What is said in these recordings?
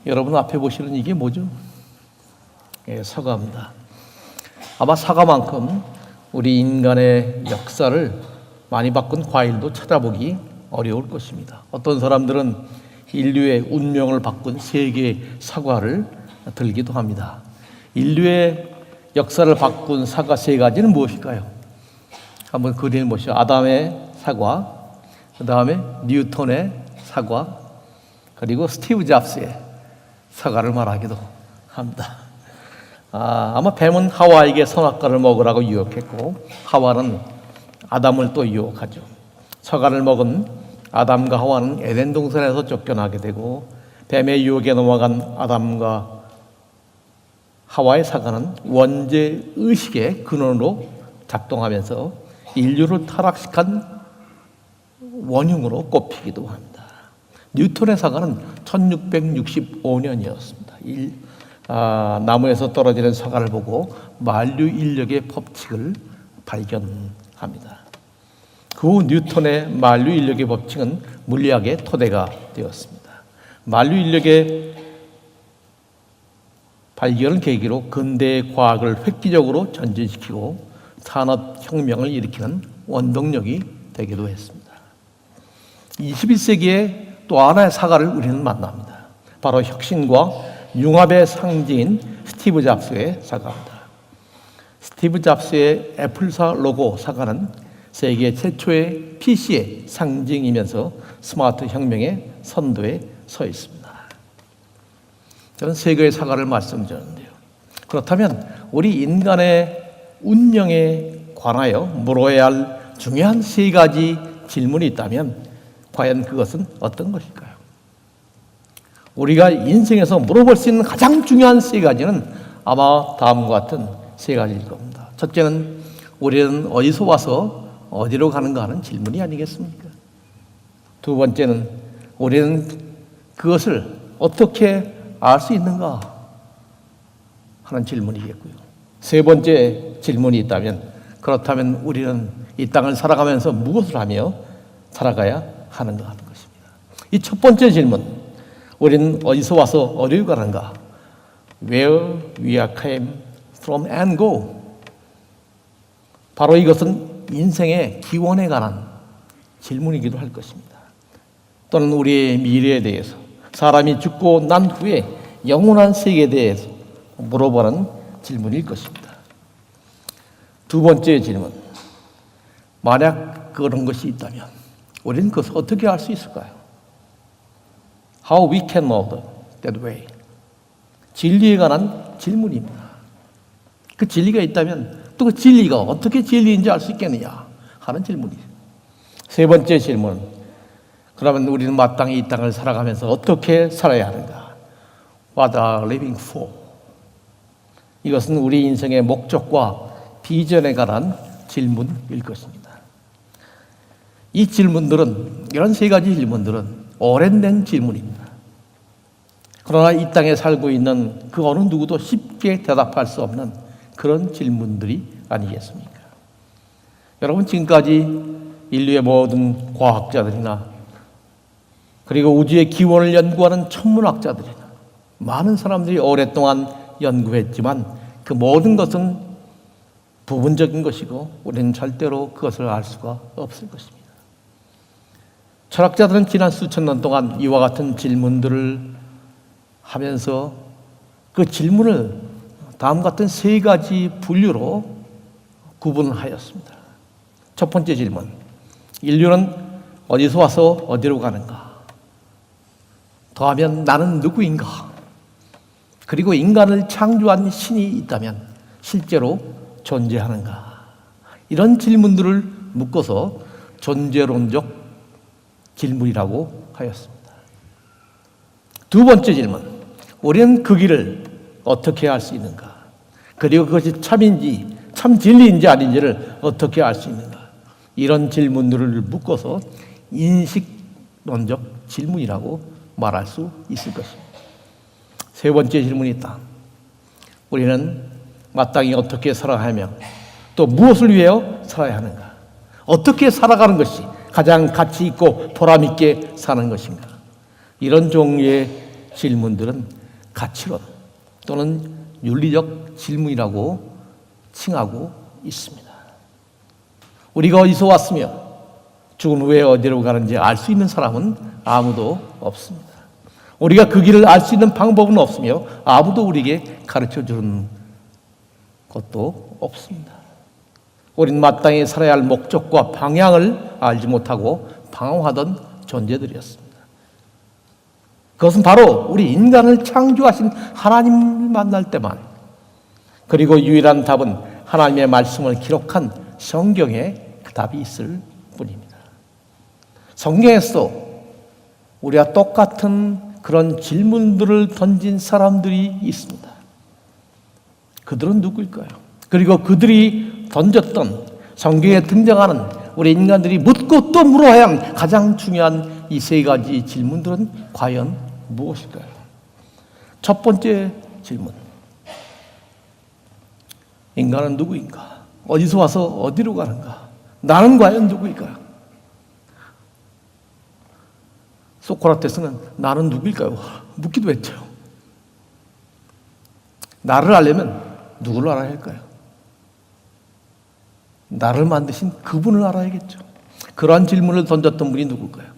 여러분 앞에 보시는 이게 뭐죠? 예, 사과입니다. 아마 사과만큼 우리 인간의 역사를 많이 바꾼 과일도 찾아보기 어려울 것입니다. 어떤 사람들은 인류의 운명을 바꾼 세 개의 사과를 들기도 합니다. 인류의 역사를 바꾼 사과 세 가지는 무엇일까요? 한번 그림을 보시죠. 아담의 사과, 그 다음에 뉴턴의 사과, 그리고 스티브 잡스의 사과를 말하기도 합니다. 아마 뱀은 하와에게 선악과를 먹으라고 유혹했고 하와는 아담을 또 유혹하죠. 사과를 먹은 아담과 하와는 에덴 동산에서 쫓겨나게 되고 뱀의 유혹에 넘어간 아담과 하와의 사과는 원죄 의식의 근원으로 작동하면서 인류를 타락시킨 원흉으로 꼽히기도 합니다. 뉴턴의 사과는 1665년이었습니다. 나무에서 떨어지는 사과를 보고 만류 인력의 법칙을 발견합니다. 그 후 뉴턴의 만류 인력의 법칙은 물리학의 토대가 되었습니다. 만류 인력의 발견을 계기로 근대의 과학을 획기적으로 전진시키고 산업혁명을 일으키는 원동력이 되기도 했습니다. 21세기에 또 하나의 사과를 우리는 만납니다. 바로 혁신과 융합의 상징인 스티브 잡스의 사과입니다. 스티브 잡스의 애플사 로고 사과는 세계 최초의 PC의 상징이면서 스마트 혁명의 선도에 서 있습니다. 저는 세 개의 사과를 말씀드렸는데요. 그렇다면 우리 인간의 운명에 관하여 물어야 할 중요한 세 가지 질문이 있다면 과연 그것은 어떤 것일까요? 우리가 인생에서 물어볼 수 있는 가장 중요한 세 가지는 아마 다음과 같은 세 가지일 겁니다. 첫째는 우리는 어디서 와서 어디로 가는가 하는 질문이 아니겠습니까? 두 번째는 우리는 그것을 어떻게 알 수 있는가 하는 질문이겠고요. 세 번째 질문이 있다면 그렇다면 우리는 이 땅을 살아가면서 무엇을 하며 살아가야 하는가 하는 것입니다. 이 첫 번째 질문, 우리는 어디서 와서 어디로 가는가? Where we are came from and go. 바로 이것은 인생의 기원에 관한 질문이기도 할 것입니다. 또는 우리의 미래에 대해서, 사람이 죽고 난 후에 영원한 세계에 대해서 물어보는 질문일 것입니다. 두 번째 질문, 만약 그런 것이 있다면 우리는 그것을 어떻게 알 수 있을까요? How we can know that way. 진리에 관한 질문입니다. 그 진리가 있다면 또 그 진리가 어떻게 진리인지 알 수 있겠느냐 하는 질문이죠. 세 번째 질문, 그러면 우리는 마땅히 이 땅을 살아가면서 어떻게 살아야 하는가? What are living for? 이것은 우리 인생의 목적과 비전에 관한 질문일 것입니다. 이 질문들은, 이런 세 가지 질문들은 오랜된 질문입니다. 그러나 이 땅에 살고 있는 그 어느 누구도 쉽게 대답할 수 없는 그런 질문들이 아니겠습니까? 여러분, 지금까지 인류의 모든 과학자들이나 그리고 우주의 기원을 연구하는 천문학자들이나 많은 사람들이 오랫동안 연구했지만 그 모든 것은 부분적인 것이고 우리는 절대로 그것을 알 수가 없을 것입니다. 철학자들은 지난 수천 년 동안 이와 같은 질문들을 하면서 그 질문을 다음 같은 세 가지 분류로 구분하였습니다. 첫 번째 질문, 인류는 어디서 와서 어디로 가는가? 더하면 나는 누구인가? 그리고 인간을 창조한 신이 있다면 실제로 존재하는가? 이런 질문들을 묶어서 존재론적 질문이라고 하였습니다. 두 번째 질문, 우리는 그 길을 어떻게 알 수 있는가? 그리고 그것이 참인지, 참 진리인지 아닌지를 어떻게 알 수 있는가? 이런 질문들을 묶어서 인식론적 질문이라고 말할 수 있을 것입니다. 세 번째 질문이 있다. 우리는 마땅히 어떻게 살아가며 또 무엇을 위하여 살아야 하는가? 어떻게 살아가는 것이 가장 가치 있고 보람 있게 사는 것인가? 이런 종류의 질문들은 가치론 또는 윤리적 질문이라고 칭하고 있습니다. 우리가 어디서 왔으며 죽은 후에 어디로 가는지 알 수 있는 사람은 아무도 없습니다. 우리가 그 길을 알 수 있는 방법은 없으며 아무도 우리에게 가르쳐주는 것도 없습니다. 우린 마땅히 살아야 할 목적과 방향을 알지 못하고 방황하던 존재들이었습니다. 그것은 바로 우리 인간을 창조하신 하나님을 만날 때만, 그리고 유일한 답은 하나님의 말씀을 기록한 성경에 그 답이 있을 뿐입니다. 성경에서 우리와 똑같은 그런 질문들을 던진 사람들이 있습니다. 그들은 누구일까요? 그리고 그들이 던졌던 성경에 등장하는 우리 인간들이 묻고 또 물어야 하는 가장 중요한 이 세 가지 질문들은 과연 무엇일까요? 첫 번째 질문. 인간은 누구인가? 어디서 와서 어디로 가는가? 나는 과연 누구일까요? 소크라테스는 나는 누구일까요? 묻기도 했죠. 나를 알려면 누구를 알아야 할까요? 나를 만드신 그분을 알아야겠죠. 그러한 질문을 던졌던 분이 누굴까요?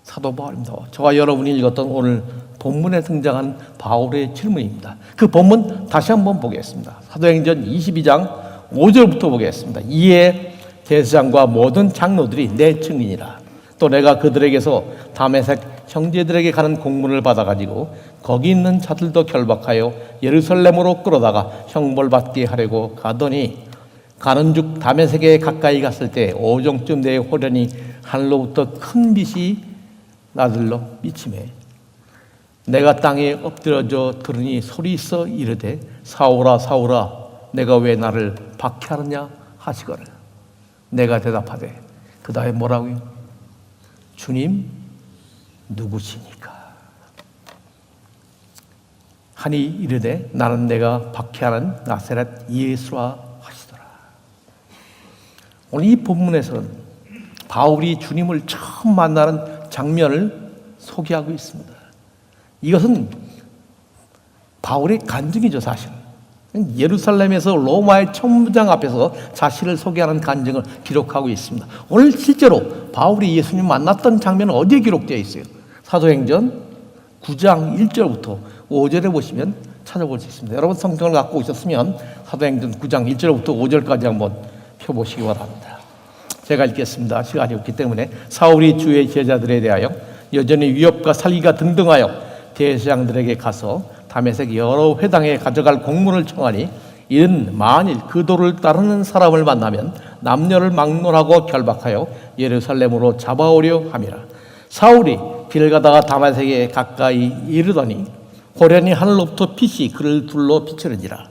사도 바울입니다. 저와 여러분이 읽었던 오늘 본문에 등장한 바울의 질문입니다. 그 본문 다시 한번 보겠습니다. 사도행전 22장 5절부터 보겠습니다. 이에 대제사장과 모든 장로들이 내 증인이라. 또 내가 그들에게서 다메섹 형제들에게 가는 공문을 받아가지고 거기 있는 자들도 결박하여 예루살렘으로 끌어다가 형벌받게 하려고 가더니 가는 중 다메섹에 가까이 갔을 때 오종쯤 되어 호련히 하늘로부터 큰 빛이 나들러 미치매 내가 땅에 엎드려져 들으니 소리 있어 이르되 사울아 사울아 내가 왜 나를 박해하느냐 하시거늘. 내가 대답하되 그 다음에 뭐라고요? 주님 누구시니까? 하니 이르되 나는 내가 박해하는 나사렛 예수라 하시더라. 오늘 이 본문에서는 바울이 주님을 처음 만나는 장면을 소개하고 있습니다. 이것은 바울의 간증이죠, 사실. 예루살렘에서 로마의 천부장 앞에서 자신을 소개하는 간증을 기록하고 있습니다. 오늘 실제로 바울이 예수님 만났던 장면은 어디에 기록되어 있어요? 사도행전 9장 1절부터 5절에 보시면 찾아볼 수 있습니다. 여러분 성경을 갖고 오셨으면 사도행전 9장 1절부터 5절까지 한번 펴보시기 바랍니다. 제가 읽겠습니다. 시간이 없기 때문에. 사울이 주의 제자들에 대하여 여전히 위협과 살기가 등등하여 대제사장들에게 가서 다메섹 여러 회당에 가져갈 공문을 청하니 이는 만일 그 도를 따르는 사람을 만나면 남녀를 막론하고 결박하여 예루살렘으로 잡아오려 함이라. 사울이 길 가다가 다메섹에 가까이 이르더니 호련히 하늘로부터 빛이 그를 둘러 비추는지라.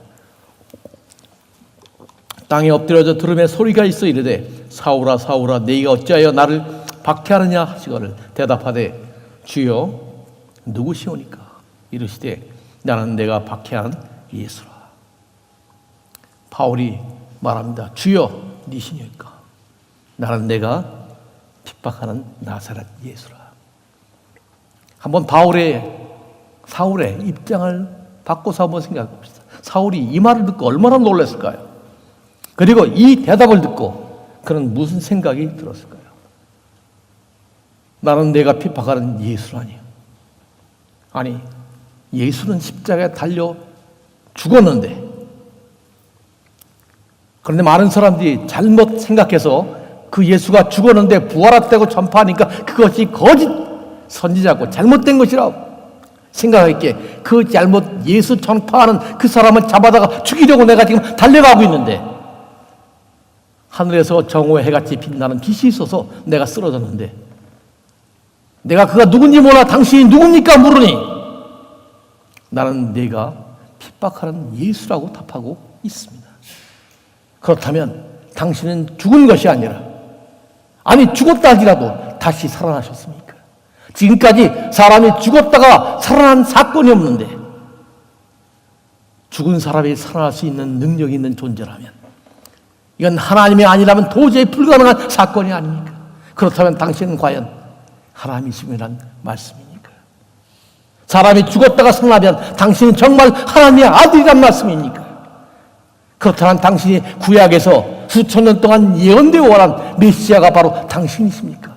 땅에 엎드려져 들음에 소리가 있어 이르되 사울아 사울아 네가 어찌하여 나를 박해하느냐 하시거늘. 대답하되 주여 누구시오니까? 이르시되 나는 내가 박해한 예수라. 바울이 말합니다. 주여 니시니까? 나는 내가 핍박하는 나사렛 예수라. 한번 사울의 입장을 바꿔서 한번 생각해 봅시다. 사울이 이 말을 듣고 얼마나 놀랐을까요? 그리고 이 대답을 듣고 그는 무슨 생각이 들었을까요? 나는 내가 핍박하는 예수라니. 아니, 예수는 십자가에 달려 죽었는데, 그런데 많은 사람들이 잘못 생각해서 그 예수가 죽었는데 부활했다고 전파하니까 그것이 거짓 선지자고 잘못된 것이라고 생각했기에 그 잘못 예수 전파하는 그 사람을 잡아다가 죽이려고 내가 지금 달려가고 있는데, 하늘에서 정오의 해같이 빛나는 빛이 있어서 내가 쓰러졌는데, 내가 그가 누군지 몰라 당신이 누굽니까 물으니 나는 네가 핍박하는 예수라고 답하고 있습니다. 그렇다면 당신은 죽은 것이 아니라, 아니 죽었다 할지라도 다시 살아나셨습니까? 지금까지 사람이 죽었다가 살아난 사건이 없는데 죽은 사람이 살아날 수 있는 능력이 있는 존재라면 이건 하나님이 아니라면 도저히 불가능한 사건이 아닙니까? 그렇다면 당신은 과연 하나님이시란 말씀입니까? 사람이 죽었다가 살아나면 당신은 정말 하나님의 아들이란 말씀입니까? 그렇다면 당신이 구약에서 수천 년 동안 예언되어 오란 메시아가 바로 당신이십니까?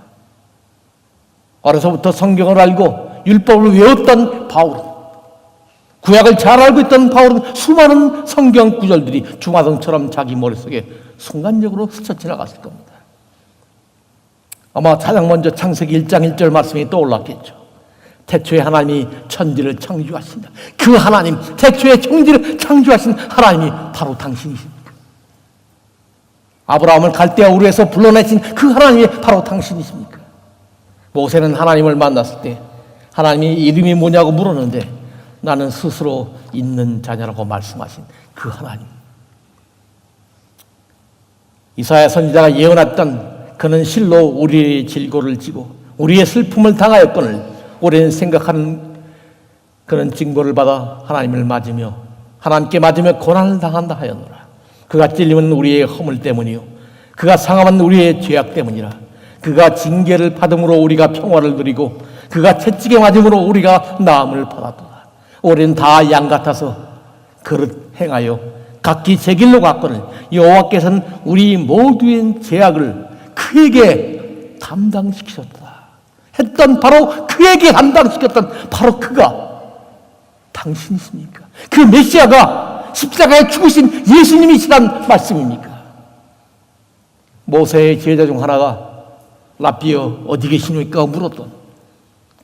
어려서부터 성경을 알고 율법을 외웠던 바울은, 구약을 잘 알고 있던 바울은 수많은 성경 구절들이 중화성처럼 자기 머릿속에 순간적으로 스쳐 지나갔을 겁니다. 아마 가장 먼저 창세기 1장 1절 말씀이 떠올랐겠죠. 태초에 하나님이 천지를 창조하신다. 그 하나님, 태초에 천지를 창조하신 하나님이 바로 당신이십니까? 아브라함을 갈대아 우르에서 불러내신 그 하나님이 바로 당신이십니까? 모세는 하나님을 만났을 때 하나님이 이름이 뭐냐고 물었는데 나는 스스로 있는 자녀라고 말씀하신 그 하나님. 이사야 선지자가 예언했던 그는 실로 우리의 질고를 지고 우리의 슬픔을 당하였거늘 오랜 생각하는 그런 징벌을 받아 하나님을 맞으며 하나님께 맞으며 고난을 당한다 하였노라. 그가 찔림은 우리의 허물 때문이요 그가 상함은 우리의 죄악 때문이라. 그가 징계를 받음으로 우리가 평화를 누리고 그가 채찍에 맞음으로 우리가 나음을 받았도다. 우리는 다 양 같아서 그릇 행하여 각기 제 길로 갔거늘 여호와께서는 우리 모두의 죄악을 그에게 담당시키셨다 했던 바로 그에게 담당시켰던 바로 그가 당신이십니까? 그 메시아가 십자가에 죽으신 예수님이시란 말씀입니까? 모세의 제자 중 하나가 랍비여 어디 계십니까? 물었던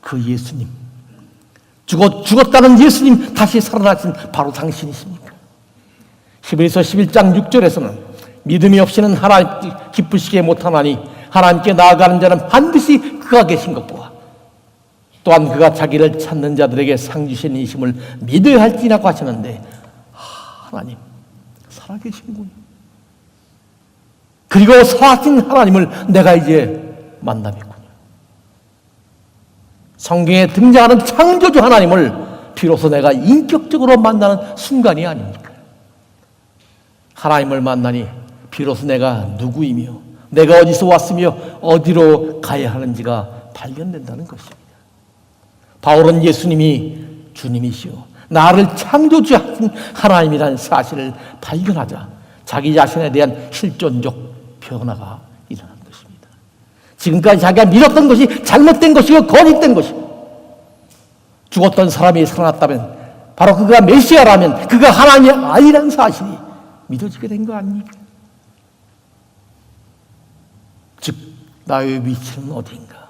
그 예수님, 죽었다는 예수님 다시 살아나신 바로 당신이십니까? 히브리서 11장 6절에서는 믿음이 없이는 하나님 기쁘시게 못하나니 하나님께 나아가는 자는 반드시 그가 계신 것과 또한 그가 자기를 찾는 자들에게 상 주신 이심을 믿어야 할지라고 하시는데 하나님 살아계신군요. 그리고 살아신 하나님을 내가 이제 만나뵙군요. 성경에 등장하는 창조주 하나님을 비로소 내가 인격적으로 만나는 순간이 아닙니까? 하나님을 만나니 비로소 내가 누구이며 내가 어디서 왔으며 어디로 가야 하는지가 발견된다는 것입니다. 바울은 예수님이 주님이시오 나를 창조주하신 하나님이라는 사실을 발견하자 자기 자신에 대한 실존적 변화가 일어난 것입니다. 지금까지 자기가 믿었던 것이 잘못된 것이고 거짓된 것이고 죽었던 사람이 살아났다면 바로 그가 메시아라면 그가 하나님의 아이라는 사실이 믿어지게 된 거 아닙니까? 즉 나의 위치는 어디인가?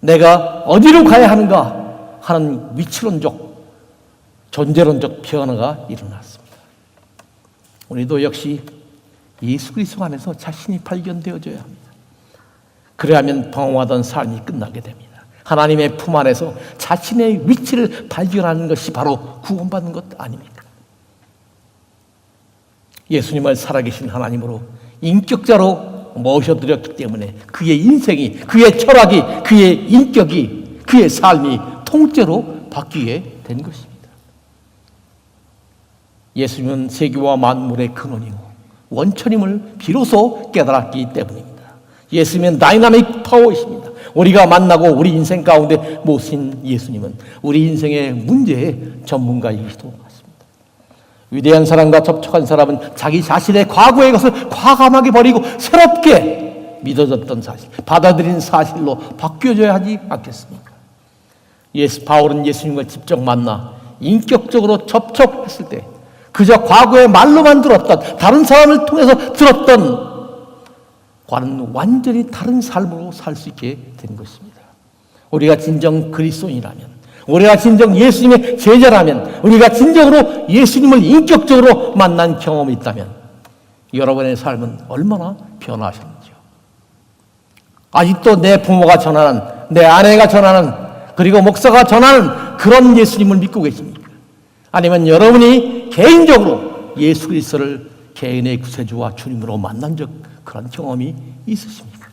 내가 어디로 가야 하는가? 하는 위치론적, 존재론적 변화가 일어났습니다. 우리도 역시 예수 그리스도 안에서 자신이 발견되어져야 합니다. 그래야만 방황하던 삶이 끝나게 됩니다. 하나님의 품 안에서 자신의 위치를 발견하는 것이 바로 구원받는 것 아닙니까? 예수님을 살아계신 하나님으로 인격자로 모셔드렸기 때문에 그의 인생이, 그의 철학이, 그의 인격이, 그의 삶이 통째로 바뀌게 된 것입니다. 예수님은 세계와 만물의 근원이고 원천임을 비로소 깨달았기 때문입니다. 예수님은 다이나믹 파워이십니다. 우리가 만나고 우리 인생 가운데 모신 예수님은 우리 인생의 문제의 전문가이기도 하십니다. 위대한 사람과 접촉한 사람은 자기 자신의 과거의 것을 과감하게 버리고 새롭게 믿어졌던 사실, 받아들인 사실로 바뀌어져야 하지 않겠습니까? 바울은 예수님과 직접 만나 인격적으로 접촉했을 때 그저 과거의 말로만 들었던, 다른 사람을 통해서 들었던 과는 완전히 다른 삶으로 살 수 있게 된 것입니다. 우리가 진정 그리스도인이라면, 우리가 진정 예수님의 제자라면, 우리가 진정으로 예수님을 인격적으로 만난 경험이 있다면 여러분의 삶은 얼마나 변화하셨는지요. 아직도 내 부모가 전하는, 내 아내가 전하는, 그리고 목사가 전하는 그런 예수님을 믿고 계십니까? 아니면 여러분이 개인적으로 예수 그리스도를 개인의 구세주와 주님으로 만난 적 그런 경험이 있으십니까?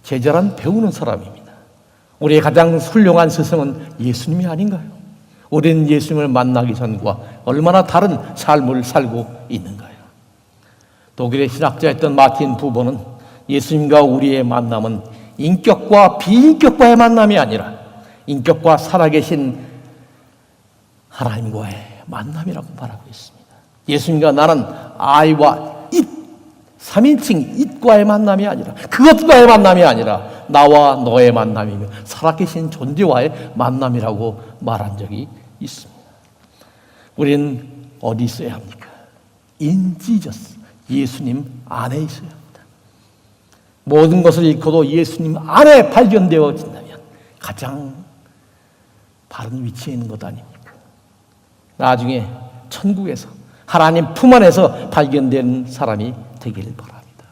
제자란 배우는 사람입니다. 우리의 가장 훌륭한 스승은 예수님이 아닌가요? 우리는 예수님을 만나기 전과 얼마나 다른 삶을 살고 있는가요? 독일의 신학자였던 마틴 부버는 예수님과 우리의 만남은 인격과 비인격과의 만남이 아니라 인격과 살아계신 하나님과의 만남이라고 말하고 있습니다. 예수님과 나는 I와 It, 3인칭 It과의 만남이 아니라, 그것과의 만남이 아니라 나와 너의 만남이며 살아계신 존재와의 만남이라고 말한 적이 있습니다. 우리는 어디 있어야 합니까? In Jesus, 예수님 안에 있어야 합니다. 모든 것을 잃고도 예수님 안에 발견되어진다면 가장 바른 위치에 있는 것 아닙니까? 나중에 천국에서 하나님 품 안에서 발견된 사람이 되길 바랍니다.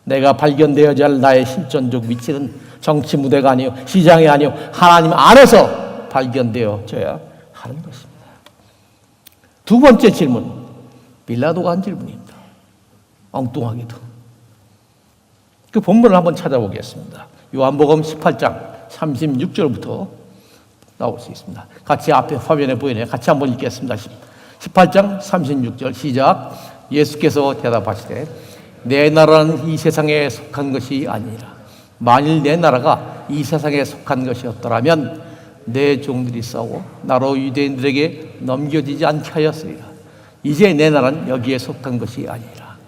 내가 발견되어야 할 나의 실존적 위치는 정치 무대가 아니요, 시장이 아니요, 하나님 안에서 발견되어져야 하는 것입니다. 두 번째 질문, 빌라도가 한 질문입니다. 엉뚱하게도. 그 본문을 한번 찾아보겠습니다. 요한복음 18장 36절부터 나올 수 있습니다. 같이 앞에 화면에 보이네요. 같이 한번 읽겠습니다. 18장 36절 시작. 예수께서 대답하시되 내 나라는 이 세상에 속한 것이 아니라 만일 내 나라가 이 세상에 속한 것이었더라면 내 종들이 싸워 나로 유대인들에게 넘겨지지 않게 하였으리라. 이제 내 나라는 여기에 속한 것이 아니라.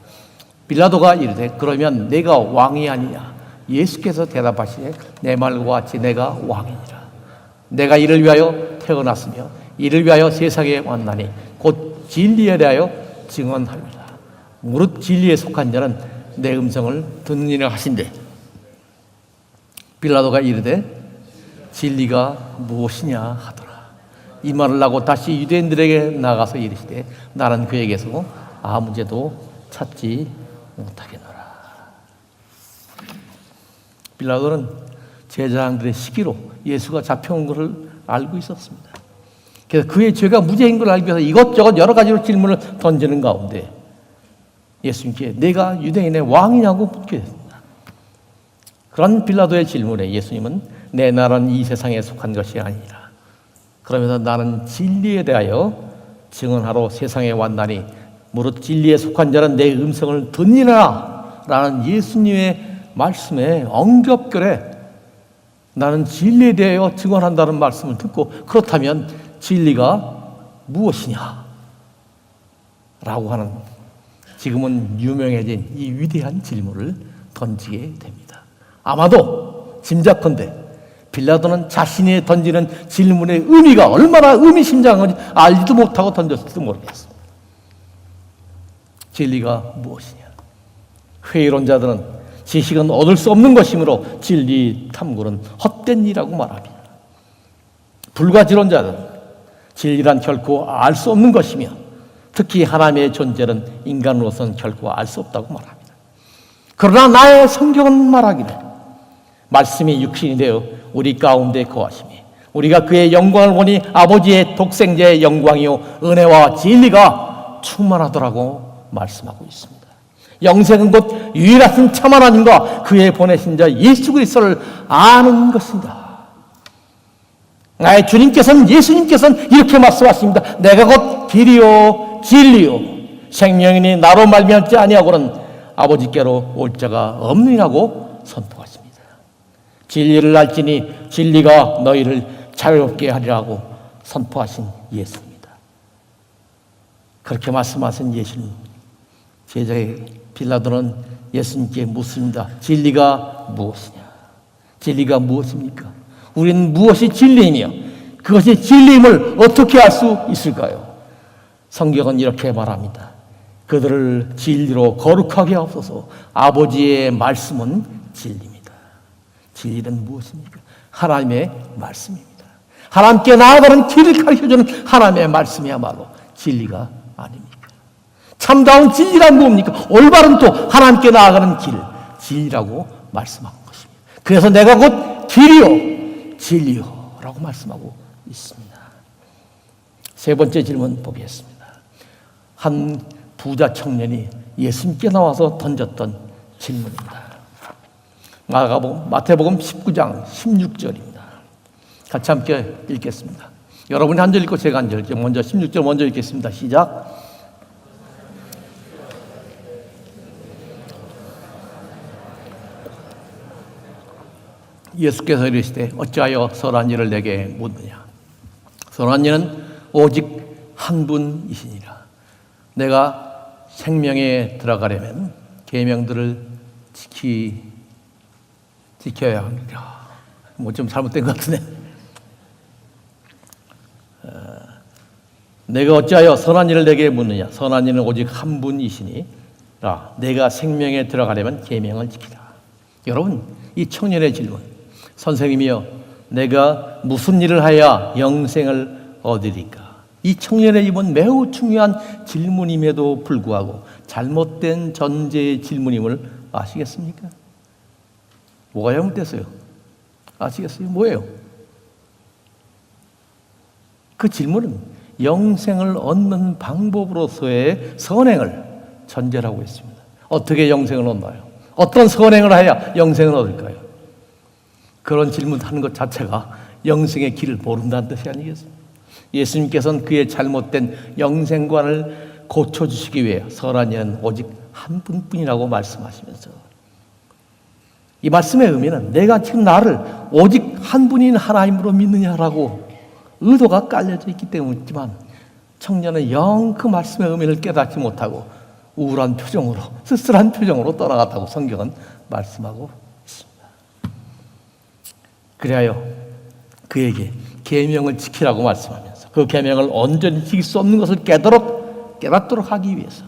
빌라도가 이르되 그러면 내가 왕이 아니냐? 예수께서 대답하시되 내 말과 같이 내가 왕이니라. 내가 이를 위하여 태어났으며 이를 위하여 세상에 왔나니 곧 진리에 대하여 증언합니다. 무릇 진리에 속한 자는 내 음성을 듣느니라 하신대. 빌라도가 이르되 진리가 무엇이냐 하더라. 이 말을 하고 다시 유대인들에게 나가서 이르시되 나는 그에게서 아무 죄도 찾지 못하겠노라. 빌라도는 제사장들의 시기로 예수가 잡혀온 것을 알고 있었습니다. 그래서 그의 죄가 무죄인 걸 알기 위해서 이것저것 여러 가지로 질문을 던지는 가운데 예수님께 내가 유대인의 왕이냐고 묻게 됐습니다. 그런 빌라도의 질문에 예수님은 내 나라는 이 세상에 속한 것이 아니라 그러면서 나는 진리에 대하여 증언하러 세상에 왔나니 무릇 진리에 속한 자는 내 음성을 듣니라 라는 예수님의 말씀에 엉겹결에 나는 진리에 대하여 증언한다는 말씀을 듣고 그렇다면 진리가 무엇이냐 라고 하는 지금은 유명해진 이 위대한 질문을 던지게 됩니다. 아마도 짐작컨대 빌라도는 자신이 던지는 질문의 의미가 얼마나 의미심장한 건지 알지도 못하고 던졌을지도 모르겠습니다. 진리가 무엇이냐? 회의론자들은 지식은 얻을 수 없는 것이므로 진리 탐구는 헛된 일이라고 말합니다. 불가지론자들은 진리란 결코 알 수 없는 것이며 특히 하나님의 존재는 인간으로서는 결코 알 수 없다고 말합니다. 그러나 나의 성경은 말하기를 말씀이 육신이 되어 우리 가운데 거하시며 우리가 그의 영광을 보니 아버지의 독생자의 영광이요 은혜와 진리가 충만하더라고 말씀하고 있습니다. 영생은 곧 유일하신 참 하나님과 그의 보내신 자 예수 그리스도를 아는 것입니다. 나의 주님께서는 예수님께서는 이렇게 말씀하십니다. 내가 곧 길이요 진리요 생명이니 나로 말미암지 아니하고는 아버지께로 올 자가 없느니라고 선포하십니다. 진리를 알지니 진리가 너희를 자유롭게 하리라고 선포하신 예수입니다. 그렇게 말씀하신 예수님, 제자의 빌라도는 예수님께 묻습니다. 진리가 무엇이냐? 진리가 무엇입니까? 우리는 무엇이 진리이며 그것이 진리임을 어떻게 알 수 있을까요? 성경은 이렇게 말합니다. 그들을 진리로 거룩하게 하옵소서. 아버지의 말씀은 진리입니다. 진리는 무엇입니까? 하나님의 말씀입니다. 하나님께 나아가는 길을 가르쳐주는 하나님의 말씀이야말로 진리가 아닙니까? 참다운 진리란 뭡니까? 올바른 또 하나님께 나아가는 길, 진리라고 말씀한 것입니다. 그래서 내가 곧 길이요 진리요 라고 말씀하고 있습니다. 세 번째 질문 보겠습니다. 한 부자 청년이 예수님께 나와서 던졌던 질문입니다. 마태복음 19장 16절입니다. 같이 함께 읽겠습니다. 여러분이 한 절 읽고 제가 한 절 읽죠. 먼저 16절 먼저 읽겠습니다. 시작. 예수께서 이르시되 어찌하여 선한 일을 내게 묻느냐. 선한 일은 오직 한 분이시니라. 내가 생명에 들어가려면 계명들을 지켜야 합니다. 뭐 좀 잘못된 것 같으네. 내가 어찌하여 선한 일을 내게 묻느냐. 선한 일은 오직 한 분이시니 내가 생명에 들어가려면 계명을 지키라. 여러분, 이 청년의 질문, 선생님이여 내가 무슨 일을 하여 영생을 얻으리까? 이 청년의 질문 매우 중요한 질문임에도 불구하고 잘못된 전제의 질문임을 아시겠습니까? 뭐가 잘못됐어요? 아시겠어요? 뭐예요? 그 질문은 영생을 얻는 방법으로서의 선행을 전제로 하고 있습니다. 어떻게 영생을 얻나요? 어떤 선행을 해야 영생을 얻을까요? 그런 질문하는 것 자체가 영생의 길을 모른다는 뜻이 아니겠습니까? 예수님께서는 그의 잘못된 영생관을 고쳐주시기 위해 선한 이는 오직 한 분뿐이라고 말씀하시면서 이 말씀의 의미는 내가 지금 나를 오직 한 분인 하나님으로 믿느냐라고 의도가 깔려져 있기 때문이지만 청년은 영 그 말씀의 의미를 깨닫지 못하고 우울한 표정으로 쓸쓸한 표정으로 떠나갔다고 성경은 말씀하고 있습니다. 그리하여 그에게 계명을 지키라고 말씀하면서 그 계명을 온전히 지킬 수 없는 것을 깨닫도록 하기 위해서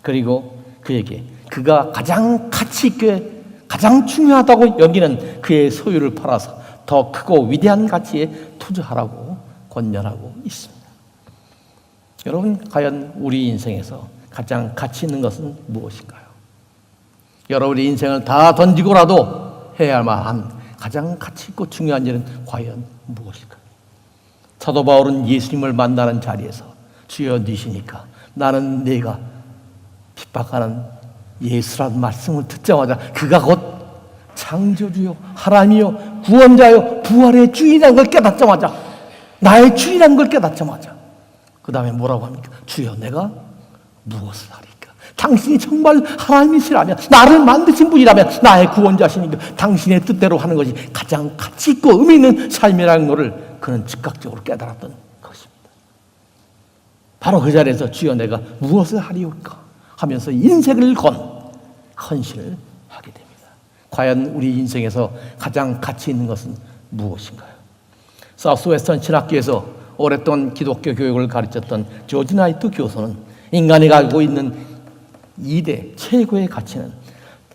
그리고 그에게 그가 가장 가치 있게 가장 중요하다고 여기는 그의 소유를 팔아서 더 크고 위대한 가치에 투자하라고 권면하고 있습니다. 여러분, 과연 우리 인생에서 가장 가치 있는 것은 무엇인가요? 여러분의 인생을 다 던지고라도 해야 만한 가장 가치 있고 중요한 일은 과연 무엇일까요? 사도 바울은 예수님을 만나는 자리에서 주여 니시니까 나는 네가 핍박하는 예수라는 말씀을 듣자마자 그가 곧 창조주요 하나님이요 구원자요 부활의 주인이라는 걸 깨닫자마자 나의 주인이라는 걸 깨닫자마자 그 다음에 뭐라고 합니까? 주여 내가 무엇을 하리까? 당신이 정말 하나님이시라면 나를 만드신 분이라면 나의 구원자시니까 당신의 뜻대로 하는 것이 가장 가치 있고 의미 있는 삶이라는 것을 그는 즉각적으로 깨달았던 것입니다. 바로 그 자리에서 주여 내가 무엇을 하리올까 하면서 인생을 건 헌신을 하게 됩니다. 과연 우리 인생에서 가장 가치 있는 것은 무엇인가요? 사우스웨스턴 신학교에서 오랫동안 기독교 교육을 가르쳤던 조지 나이트 교수는 인간이 가지고 있는 2대 최고의 가치는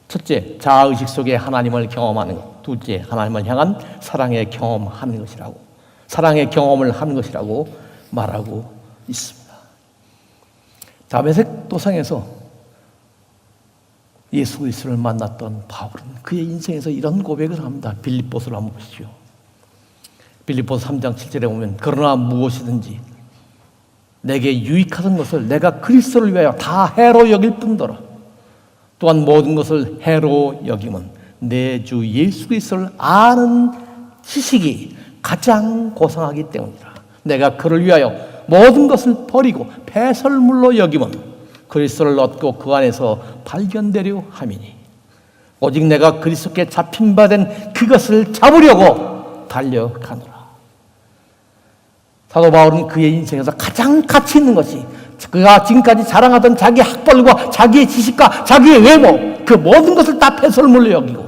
첫째, 자아의식 속에 하나님을 경험하는 것, 둘째, 하나님을 향한 사랑의 경험하는 것이라고 사랑의 경험을 하는 것이라고 말하고 있습니다. 다메섹 도상에서 예수 그리스도를 만났던 바울은 그의 인생에서 이런 고백을 합니다. 빌립보서를 한번 보시죠. 빌립보서 3장 7절에 보면 그러나 무엇이든지 내게 유익하던 것을 내가 그리스도를 위하여 다 해로 여길 뿐더러 또한 모든 것을 해로 여김은 내 주 예수 그리스도를 아는 지식이 가장 고상하기 때문이라. 내가 그를 위하여 모든 것을 버리고 배설물로 여김은 그리스도를 얻고 그 안에서 발견되려 함이니 오직 내가 그리스도께 잡힌 바 된 그것을 잡으려고 달려가노라. 사도 바울은 그의 인생에서 가장 가치 있는 것이 그가 지금까지 자랑하던 자기 학벌과 자기의 지식과 자기의 외모 그 모든 것을 다 배설물로 여기고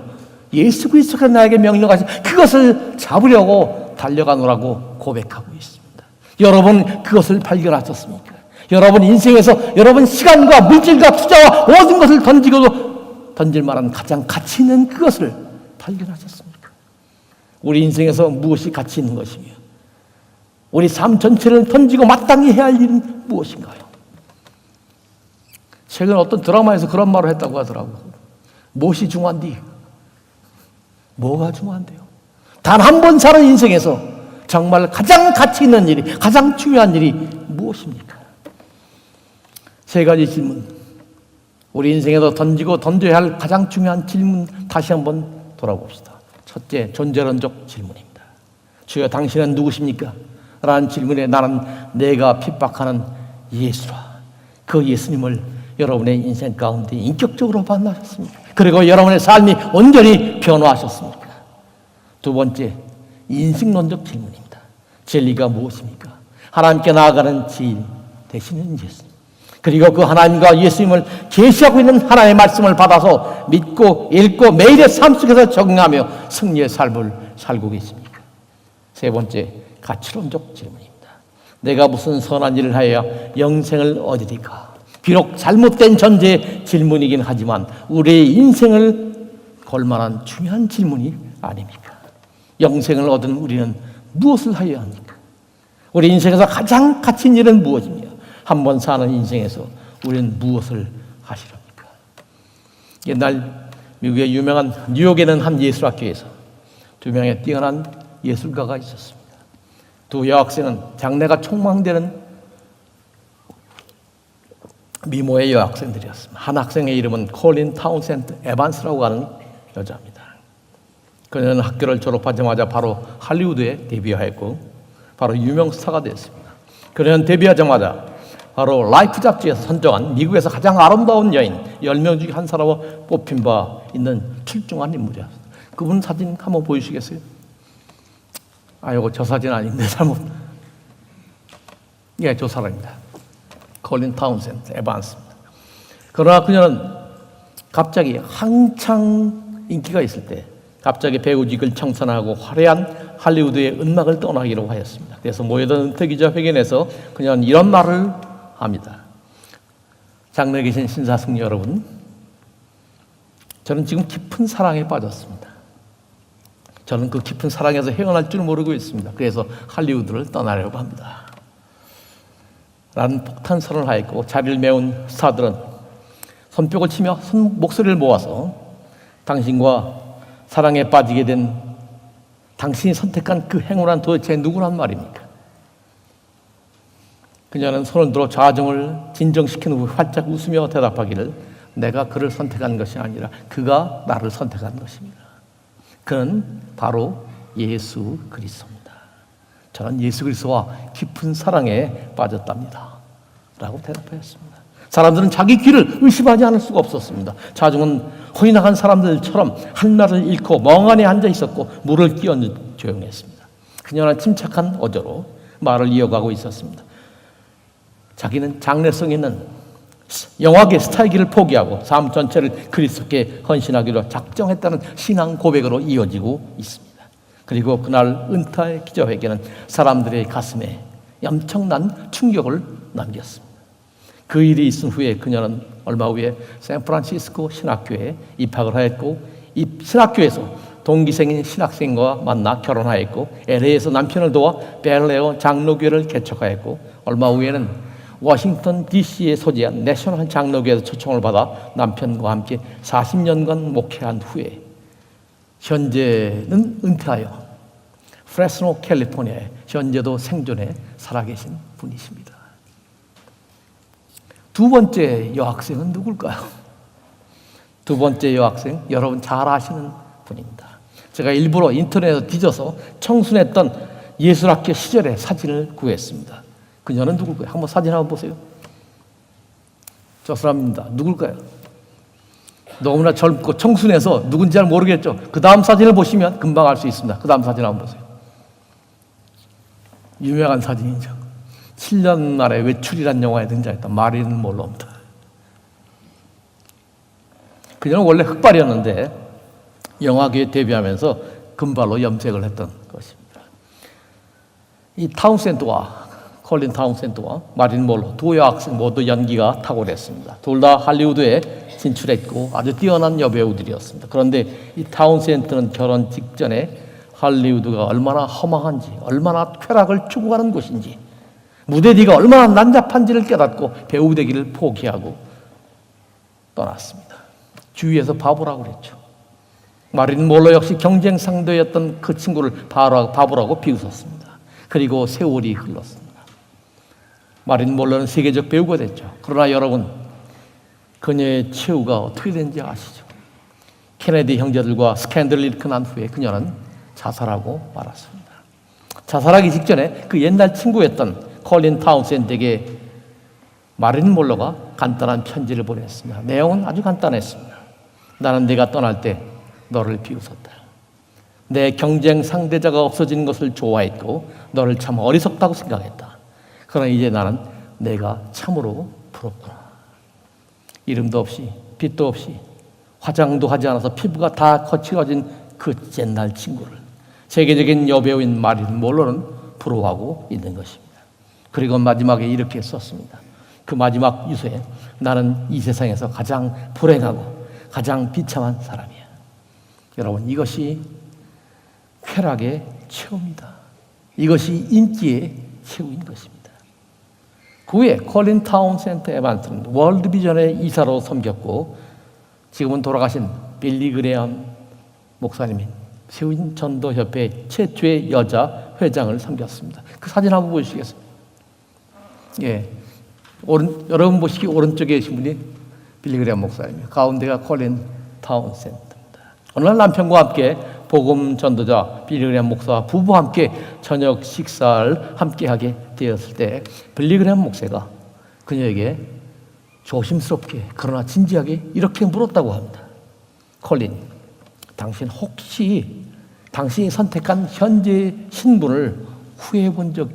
예수 그리스도가 나에게 명령하신 그것을 잡으려고 달려가노라고 고백하고 있습니다. 여러분 그것을 발견하셨습니까? 여러분 인생에서 여러분 시간과 물질과 투자와 모든 것을 던지고도 던질 만한 가장 가치 있는 그것을 발견하셨습니까? 우리 인생에서 무엇이 가치 있는 것이며 우리 삶 전체를 던지고 마땅히 해야 할 일은 무엇인가요? 최근 어떤 드라마에서 그런 말을 했다고 하더라고요. 무엇이 중요한디? 뭐가 중요한데요? 단 한 번 사는 인생에서 정말 가장 가치 있는 일이 가장 중요한 일이 무엇입니까? 세 가지 질문, 우리 인생에서 던지고 던져야 할 가장 중요한 질문 다시 한번 돌아봅시다. 첫째, 존재론적 질문입니다. 주여 당신은 누구십니까? 라는 질문에 나는 내가 핍박하는 예수라. 그 예수님을 여러분의 인생 가운데 인격적으로 만나셨습니까? 그리고 여러분의 삶이 온전히 변화하셨습니까? 두 번째, 인식론적 질문입니다. 진리가 무엇입니까? 하나님께 나아가는 지인 되시는 예수. 그리고 그 하나님과 예수님을 계시하고 있는 하나님의 말씀을 받아서 믿고 읽고 매일의 삶 속에서 적응하며 승리의 삶을 살고 계십니까? 세 번째, 가치론적 질문입니다. 내가 무슨 선한 일을 하여야 영생을 얻으리까? 비록 잘못된 전제의 질문이긴 하지만 우리의 인생을 걸만한 중요한 질문이 아닙니까? 영생을 얻은 우리는 무엇을 하여야 합니까? 우리 인생에서 가장 가치 있는 일은 무엇입니까? 한 번 사는 인생에서 우리는 무엇을 하시렵니까? 옛날 미국의 유명한 뉴욕에는 한 예술학교에서 두 명의 뛰어난 예술가가 있었습니다. 두 여학생은 장래가 촉망되는 미모의 여학생들이었습니다. 한 학생의 이름은 콜린 타운센드 에반스라고 하는 여자입니다. 그녀는 학교를 졸업하자마자 바로 할리우드에 데뷔하였고 바로 유명 스타가 됐습니다. 그녀는 데뷔하자마자 바로 라이프 잡지에서 선정한 미국에서 가장 아름다운 여인 10명 중에 한 사람으로 뽑힌 바 있는 출중한 인물이었습니다. 그분 사진 한번 보여주시겠어요? 이거 저 사진 아닌데 잘못. 예, 저 사람입니다. 콜린 타운센드 에반스입니다. 그러나 그녀는 갑자기 한창 인기가 있을 때 갑자기 배우직을 청산하고 화려한 할리우드의 음악을 떠나기로 하였습니다. 그래서 모여든 은퇴 기자회견에서 그녀는 이런 말을 합니다. 장래에 계신 신사숙녀 여러분, 저는 지금 깊은 사랑에 빠졌습니다. 저는 그 깊은 사랑에서 헤어날 줄 모르고 있습니다. 그래서 할리우드를 떠나려고 합니다. 라는 폭탄 선언을 하였고 자리를 메운 스타들은 손뼉을 치며 목소리를 모아서 당신과 사랑에 빠지게 된 당신이 선택한 그 행운은 도대체 누구란 말입니까? 그녀는 손을 들어 좌정을 진정시킨 후 활짝 웃으며 대답하기를 내가 그를 선택한 것이 아니라 그가 나를 선택한 것입니다. 그는 바로 예수 그리스도입니다. 저는 예수 그리스도와 깊은 사랑에 빠졌답니다. 라고 대답하였습니다. 사람들은 자기 귀를 의심하지 않을 수가 없었습니다. 자중은 혼이 나간 사람들처럼 할 말을 잃고 멍하니 앉아 있었고 물을 끼얹는 조용했습니다. 그녀는 침착한 어조로 말을 이어가고 있었습니다. 자기는 장래성 있는 영화계 스타의 길을 포기하고 삶 전체를 그리스도께 헌신하기로 작정했다는 신앙 고백으로 이어지고 있습니다. 그리고 그날 은퇴 기자회견은 사람들의 가슴에 엄청난 충격을 남겼습니다. 그 일이 있은 후에 그녀는 얼마 후에 샌프란시스코 신학교에 입학을 하였고 이 신학교에서 동기생인 신학생과 만나 결혼하였고 LA에서 남편을 도와 벨레어 장로교회를 개척하였고 얼마 후에는 워싱턴 DC에 소재한 내셔널 장로교회에서 초청을 받아 남편과 함께 40년간 목회한 후에 현재는 은퇴하여 프레스노 캘리포니아에 현재도 생존해 살아계신 분이십니다. 두 번째 여학생은 누굴까요? 두 번째 여학생 여러분 잘 아시는 분입니다. 제가 일부러 인터넷에 뒤져서 청순했던 예술학교 시절의 사진을 구했습니다. 그녀는 누굴까요? 한번 사진 한번 보세요. 저 사람입니다. 누굴까요? 너무나 젊고 청순해서 누군지 잘 모르겠죠. 그 다음 사진을 보시면 금방 알 수 있습니다. 그 다음 사진 한번 보세요. 유명한 사진이죠. 7년 만에 외출이라는 영화에 등장했던 마릴린 몰로입니다. 그녀는 원래 흑발이었는데 영화계에 데뷔하면서 금발로 염색을 했던 것입니다. 이 타운센드와 콜린 타운센드와 마릴린 몰로 두 여학생 모두 연기가 탁월했습니다. 둘 다 할리우드에 진출했고 아주 뛰어난 여배우들이었습니다. 그런데 이 타운센드는 결혼 직전에 할리우드가 얼마나 허망한지, 얼마나 쾌락을 추구하는 곳인지, 무대 뒤가 얼마나 난잡한지를 깨닫고 배우 되기를 포기하고 떠났습니다. 주위에서 바보라고 그랬죠. 마릴린 몰로 역시 경쟁 상대였던 그 친구를 바보라고 비웃었습니다. 그리고 세월이 흘렀습니다. 마릴린 몰로는 세계적 배우가 됐죠. 그러나 여러분, 그녀의 최후가 어떻게 된지 아시죠? 케네디 형제들과 스캔들을 일으켜 난 후에 그녀는 자살하고 말았습니다. 자살하기 직전에 그 옛날 친구였던 콜린 타운센드에게 마릴린 몰로가 간단한 편지를 보냈습니다. 내용은 아주 간단했습니다. 나는 네가 떠날 때 너를 비웃었다. 내 경쟁 상대자가 없어지는 것을 좋아했고 너를 참 어리석다고 생각했다. 그러나 이제 나는 내가 참으로 부럽구나. 이름도 없이 빛도 없이 화장도 하지 않아서 피부가 다 거칠어진 그 옛날 친구를 세계적인 여배우인 마릴린 monroe는 부러워하고 있는 것입니다. 그리고 마지막에 이렇게 썼습니다. 그 마지막 유서에 나는 이 세상에서 가장 불행하고 가장 비참한 사람이야. 여러분, 이것이 쾌락의 최후입니다. 이것이 인기의 최후인 것입니다. 그 후에 콜린 타운센드 에반스는 월드비전의 이사로 섬겼고 지금은 돌아가신 빌리 그레엄 목사님인 세운 전도협회 최초의 여자 회장을 섬겼습니다. 그 사진 한번 보시겠어요? 예, 여러분 보시기 오른쪽에 계신 분이 빌리 그레엄 목사님이에요. 가운데가 콜린 타운센드입니다. 어느 날 남편과 함께 복음 전도자 빌리 그레엄 목사와 부부와 함께 저녁 식사를 함께하게 되었을 때 빌리 그레엄 목사가 그녀에게 조심스럽게 그러나 진지하게 이렇게 물었다고 합니다. 콜린, 당신 혹시 당신이 선택한 현재 신분을 후회해 본 적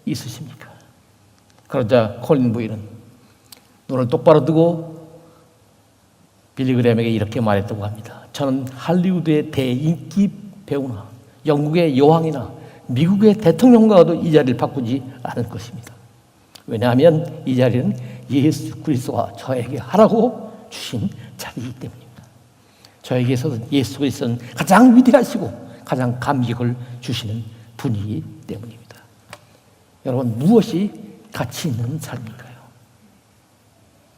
있으십니까? 그러자 콜린 부인은 눈을 똑바로 뜨고 빌리 그레엄에게 이렇게 말했다고 합니다. 저는 할리우드의 대인기 배우나 영국의 여왕이나 미국의 대통령과도 이 자리를 바꾸지 않을 것입니다. 왜냐하면 이 자리는 예수 그리스도가 저에게 하라고 주신 자리이기 때문입니다. 저에게 있어서는 예수 그리스도는 가장 위대하시고 가장 감격을 주시는 분이기 때문입니다. 여러분, 무엇이 가치 있는 삶일까요?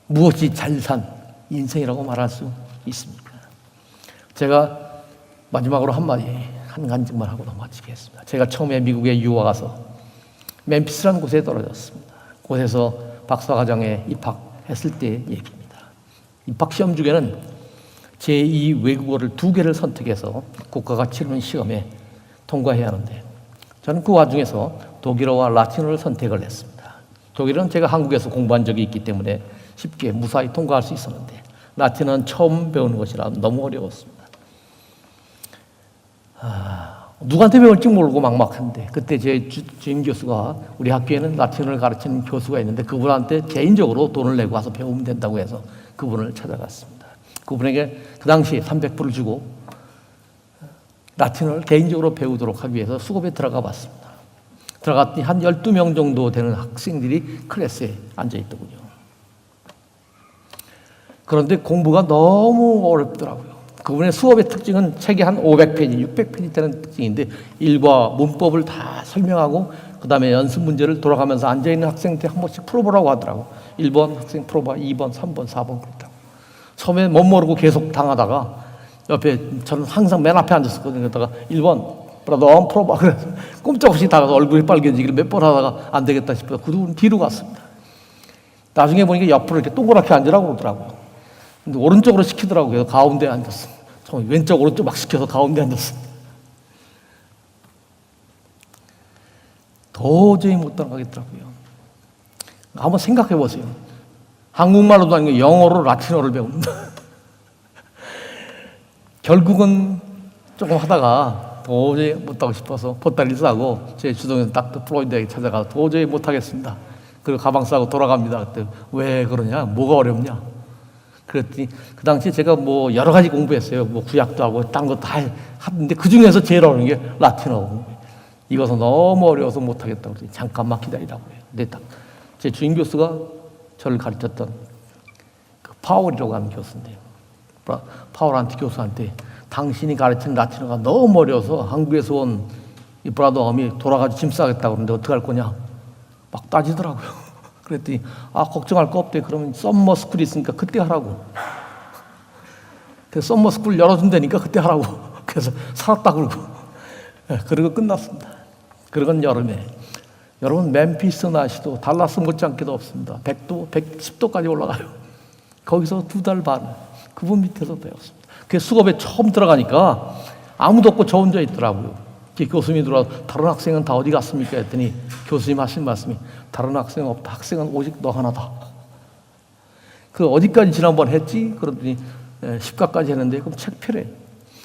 무엇이 잘 산 인생이라고 말할 수 있습니까? 제가 마지막으로 한 가지만 하고 넘어지겠습니다. 제가 처음에 미국에 유학 가서 멤피스라는 곳에 떨어졌습니다. 곳에서 박사과정에 입학했을 때의 얘기입니다. 입학 시험 중에는 제2 외국어를 2개를 선택해서 국가가 치르는 시험에 통과해야 하는데 저는 그 와중에서 독일어와 라틴어를 선택을 했습니다. 독일어는 제가 한국에서 공부한 적이 있기 때문에 쉽게 무사히 통과할 수 있었는데 라틴어는 처음 배우는 것이라 너무 어려웠습니다. 누구한테 배울지 모르고 막막한데 그때 제 주임 교수가 우리 학교에는 라틴어를 가르치는 교수가 있는데 그분한테 개인적으로 돈을 내고 와서 배우면 된다고 해서 그분을 찾아갔습니다. 그분에게 그 당시에 300불을 주고 라틴어를 개인적으로 배우도록 하기 위해서 수업에 들어가 봤습니다. 들어갔더니 한 12명 정도 되는 학생들이 클래스에 앉아있더군요. 그런데 공부가 너무 어렵더라고요. 그분의 수업의 특징은 책이 한 500페이지, 600페이지 되는 특징인데 일과 문법을 다 설명하고 그 다음에 연습 문제를 돌아가면서 앉아있는 학생한테 한 번씩 풀어보라고 하더라고. 1번 학생 풀어봐, 2번, 3번, 4번 그렇다고. 처음에 못 모르고 계속 당하다가 옆에 저는 항상 맨 앞에 앉았었거든요. 그러다가 1번 너무 풀어봐. 그래서 꼼짝없이 다가서 얼굴이 빨개지기를 몇 번 하다가 안 되겠다 싶어서 그분은 뒤로 갔습니다. 나중에 보니까 옆으로 이렇게 동그랗게 앉으라고 그러더라고요. 근데 오른쪽으로 시키더라고요. 그래서 가운데에 앉았어요. 왼쪽 오른쪽 막 시켜서 가운데 앉았어요. 도저히 못 따라가겠더라고요. 한번 생각해 보세요. 한국말로도 아니고 영어로 라틴어를 배운다. 결국은 조금 하다가 도저히 못하고 싶어서 보따리를 싸고 제 주동에서 닥터 프로이드에게 찾아가서 도저히 못하겠습니다. 그리고 가방 싸고 돌아갑니다. 그때 왜 그러냐? 뭐가 어렵냐? 그랬더니 그 당시에 제가 뭐 여러 가지 공부했어요. 뭐 구약도 하고 딴 거 다 하는데 그 중에서 제일 어려운 게 라틴어. 이것은 너무 어려워서 못하겠다고 그랬더니 잠깐만 기다리라고 해요. 근데 딱 제 주임 교수가 저를 가르쳤던 그 파월이라고 하는 교수인데요. 파월한테 교수한테 당신이 가르치는 라틴어가 너무 어려워서 한국에서 온 이 브라더 엄이 돌아가서 짐 싸겠다고 그러는데 어떡할 거냐? 막 따지더라고요. 그랬더니 걱정할 거 없대. 그러면 썸머 스쿨이 있으니까 그때 하라고. 그래서 썸머 스쿨 열어준다니까 그때 하라고. 그래서 살았다 그러고. 그리고 끝났습니다. 그건 여름에. 여러분 멤피스 날씨도 달라스 못지않게도 없습니다. 100도, 110도까지 올라가요. 거기서 2달 반 그분 밑에서 배웠습니다. 그 수업에 처음 들어가니까 아무도 없고 저 혼자 있더라고요. 교수님이 들어와서 다른 학생은 다 어디 갔습니까? 했더니 교수님 하신 말씀이 다른 학생은 없다. 학생은 오직 너 하나다. 그 어디까지 지난번 했지? 그러더니 10가까지 했는데 그럼 책 필요해.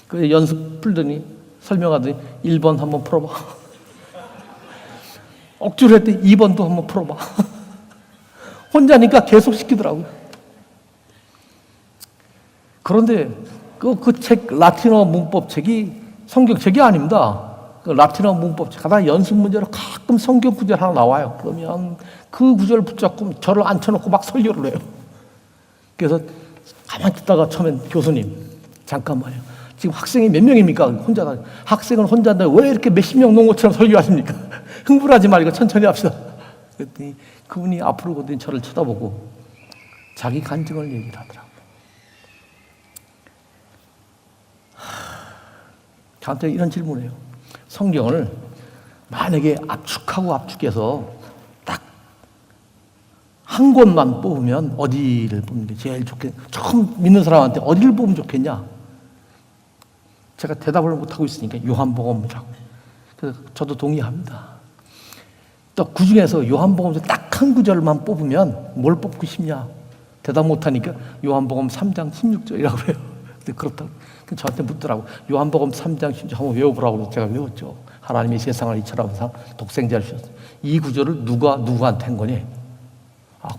그 연습 풀더니 설명하더니 1번 한번 풀어봐. 억지로 했더니 2번도 한번 풀어봐. 혼자니까 계속 시키더라고요. 그런데 그 책, 라틴어 문법 책이 성경책이 아닙니다. 그 라틴어 문법책 하나 연습 문제로 가끔 성경 구절 하나 나와요. 그러면 그 구절 붙잡고 저를 앉혀놓고 막 설교를 해요. 그래서 가만히 듣다가 처음엔 교수님, 잠깐만요. 지금 학생이 몇 명입니까? 혼자다. 학생은 혼자인데 왜 이렇게 몇십 명 놓은 것처럼 설교하십니까? 흥분하지 말고 천천히 합시다. 그랬더니 그분이 앞으로 오더니 저를 쳐다보고 자기 간증을 얘기를 하더라고요. 저한테 이런 질문을 해요. 성경을 만약에 압축해서 딱 한 곳만 뽑으면 어디를 뽑는 게 제일 좋겠냐? 처음 믿는 사람한테 어디를 뽑으면 좋겠냐? 제가 대답을 못하고 있으니까 요한복음이라고. 그래서 저도 동의합니다. 또 그 중에서 요한복음에서 딱 한 구절만 뽑으면 뭘 뽑고 싶냐? 대답 못하니까 요한복음 3장 16절이라고 해요. 근데 그렇다고. 저한테 묻더라고. 요한복음 3장 16절 한번 외워보라고 해서 제가 외웠죠. 하나님이 세상을 이처럼 독생자를 주셨어요. 이 구절을 누가 누구한테 한 거니?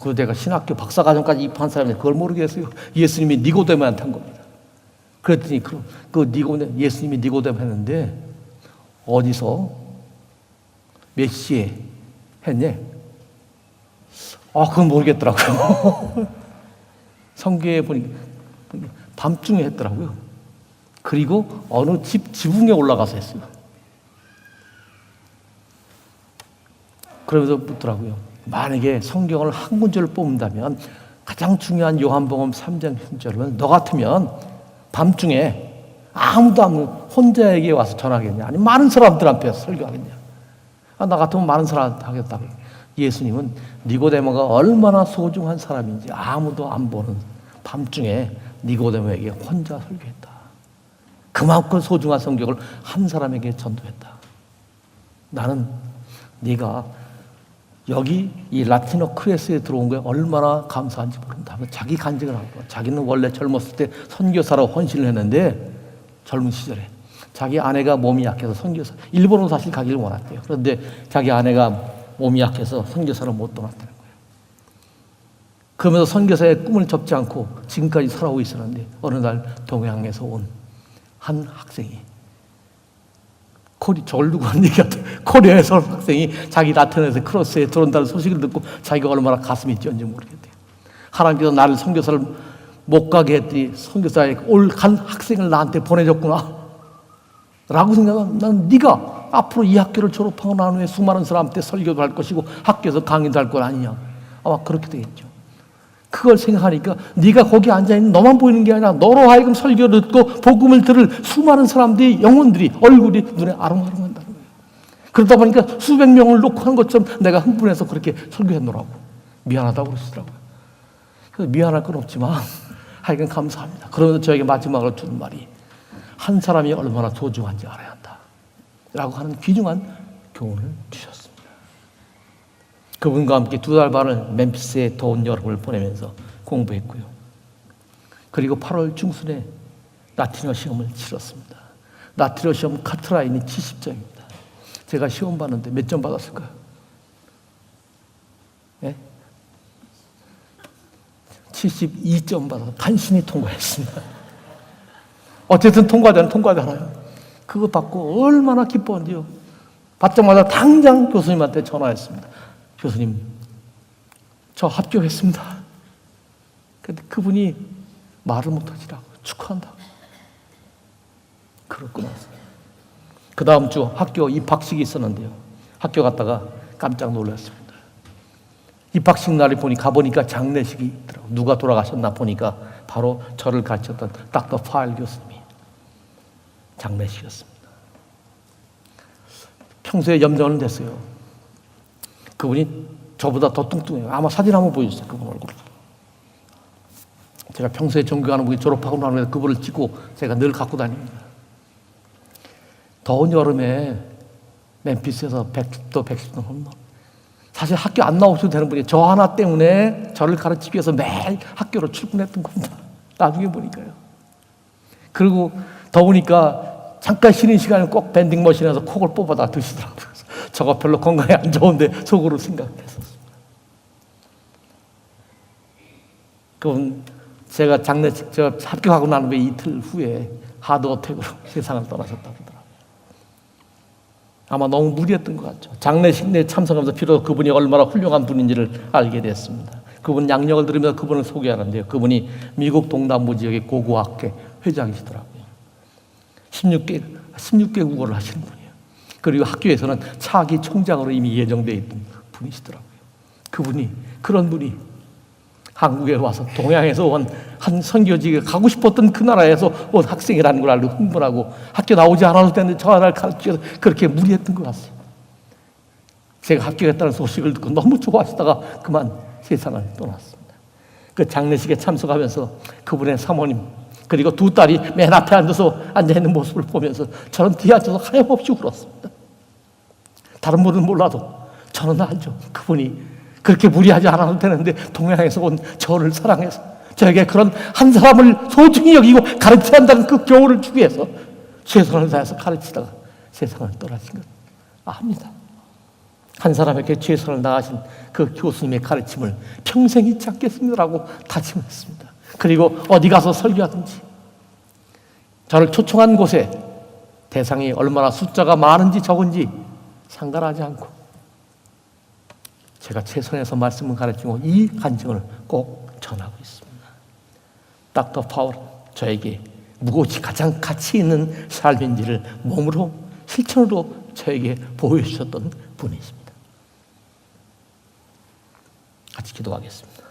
그리고 내가 신학교 박사과정까지 입학한 사람인데 그걸 모르겠어요. 예수님이 니고데모한테 한 겁니다. 그랬더니 예수님이 니고데모 했는데 어디서 몇 시에 했냐? 그건 모르겠더라고요. 성경에 보니까 밤중에 했더라고요. 그리고 어느 지붕에 올라가서 했어요. 그러면서 묻더라고요. 만약에 성경을 한 구절을 뽑는다면 가장 중요한 요한복음 3장 10절은 너 같으면 밤중에 아무도 없는 혼자에게 와서 전하겠냐? 아니면 많은 사람들한테 설교하겠냐? 나 같으면 많은 사람한테 하겠다고. 예수님은 니고데모가 얼마나 소중한 사람인지 아무도 안 보는 밤중에 니고데모에게 혼자 설교했다. 그만큼 소중한 성경을 한 사람에게 전도했다. 나는 네가 여기 이 라티노 크레스에 들어온 거에 얼마나 감사한지 모른다. 자기 간증을 한 거야. 자기는 원래 젊었을 때 선교사로 헌신을 했는데 젊은 시절에 자기 아내가 몸이 약해서 선교사, 일본으로 사실 가기를 원했대요. 그런데 자기 아내가 몸이 약해서 선교사를 못 떠났다는 거예요. 그러면서 선교사의 꿈을 접지 않고 지금까지 살아오고 있었는데 어느 날 동양에서 온 한 학생이 저걸 누구 한 얘기 같아. 코리아에서 온 학생이 자기 라틴에서 크로스에 들어온다는 소식을 듣고 자기가 얼마나 가슴이 뛰었는지 모르겠대요. 하나님께서 나를 선교사를 못 가게 했더니 선교사에 올 간 학생을 나한테 보내줬구나 라고 생각하면 난 네가 앞으로 이 학교를 졸업하고 난 후에 수많은 사람한테 설교도 할 것이고 학교에서 강의도 할 것 아니냐. 아마 그렇게 되겠죠. 그걸 생각하니까 네가 거기 앉아있는 너만 보이는 게 아니라 너로 하여금 설교를 듣고 복음을 들을 수많은 사람들이 영혼들이 얼굴이 눈에 아롱아롱한다는 거예요. 그러다 보니까 수백 명을 놓고 한 것처럼 내가 흥분해서 그렇게 설교했노라고. 미안하다고 그러시더라고요. 그래서 미안할 건 없지만 하여간 감사합니다. 그러면서 저에게 마지막으로 주는 말이 한 사람이 얼마나 소중한지 알아야 한다 라고 하는 귀중한 교훈을 주셨습니다. 그분과 함께 2달 반을 멤피스의 더운 여름을 보내면서 공부했고요. 그리고 8월 중순에 라틴어 시험을 치렀습니다. 라틴어 시험 카트라인이 70점입니다. 제가 시험 봤는데 몇 점 받았을까요? 네? 72점 받아서 간신히 통과했습니다. 어쨌든 통과되잖아요. 그거 받고 얼마나 기뻤는지요. 받자마자 당장 교수님한테 전화했습니다. 교수님, 저 합격했습니다. 근데 그분이 말을 못하시라고 축하한다고. 그러고 나서 그 다음 주 학교 입학식이 있었는데요. 학교 갔다가 깜짝 놀랐습니다. 입학식 날에 가보니까 장례식이 있더라고요. 누가 돌아가셨나 보니까 바로 저를 가르쳤던 닥터 파일 교수님이 장례식이었습니다. 평소에 염려는 됐어요. 그분이 저보다 더 뚱뚱해요. 아마 사진 한번 보여주세요. 그분 얼굴. 제가 평소에 존경하는 분이 졸업하고 나면 그분을 찍고 제가 늘 갖고 다닙니다. 더운 여름에 멤피스에서 100도 110도 홈런. 사실 학교 안 나오셔도 되는 분이 저 하나 때문에 저를 가르치기 위해서 매일 학교로 출근했던 겁니다. 나중에 보니까요. 그리고 더우니까 잠깐 쉬는 시간에 꼭 밴딩 머신에서 콕을 뽑아다 드시더라고요. 저거 별로 건강에 안 좋은데 속으로 생각했었습니다. 그분 제가 장례식 합격하고 난 후에 이틀 후에 하드어택으로 세상을 떠나셨다고 하더라고요. 아마 너무 무리했던 것 같죠. 장례식 내 참석하면서 비로소 그분이 얼마나 훌륭한 분인지를 알게 됐습니다. 그분 양력을 들으면서 그분을 소개하는데요. 그분이 미국 동남부 지역의 고고학회 회장이시더라고요. 16개 국어를 하시는 분이에요. 그리고 학교에서는 차기 총장으로 이미 예정되어 있던 분이시더라고요. 그런 분이 한국에 와서 동양에서 온 한 선교지에 가고 싶었던 그 나라에서 온 학생이라는 걸 알고 흥분하고 학교 나오지 않아도 되는데 저 하나를 가르쳐서 그렇게 무리했던 것 같습니다. 제가 합격했다는 소식을 듣고 너무 좋아하시다가 그만 세상을 떠났습니다. 그 장례식에 참석하면서 그분의 사모님 그리고 두 딸이 맨 앞에 앉아있는 모습을 보면서 저는 뒤에 앉아서 하염없이 울었습니다. 다른 분은 몰라도 저는 알죠. 그분이 그렇게 무리하지 않아도 되는데 동양에서 온 저를 사랑해서 저에게 그런 한 사람을 소중히 여기고 가르쳐야 한다는 그 교훈을 주기 위해서 최선을 다해서 가르치다가 세상을 떠나신 것 압니다. 한 사람에게 최선을 다하신 그 교수님의 가르침을 평생 잊지 않겠습니다라고 다짐했습니다. 그리고 어디 가서 설교하든지 저를 초청한 곳에 대상이 얼마나 숫자가 많은지 적은지 상관하지 않고 제가 최선에서 말씀을 가르치고 이 간증을 꼭 전하고 있습니다. 닥터 파울은 저에게 무엇이 가장 가치 있는 삶인지를 몸으로 실천으로 저에게 보여주셨던 분이십니다. 같이 기도하겠습니다.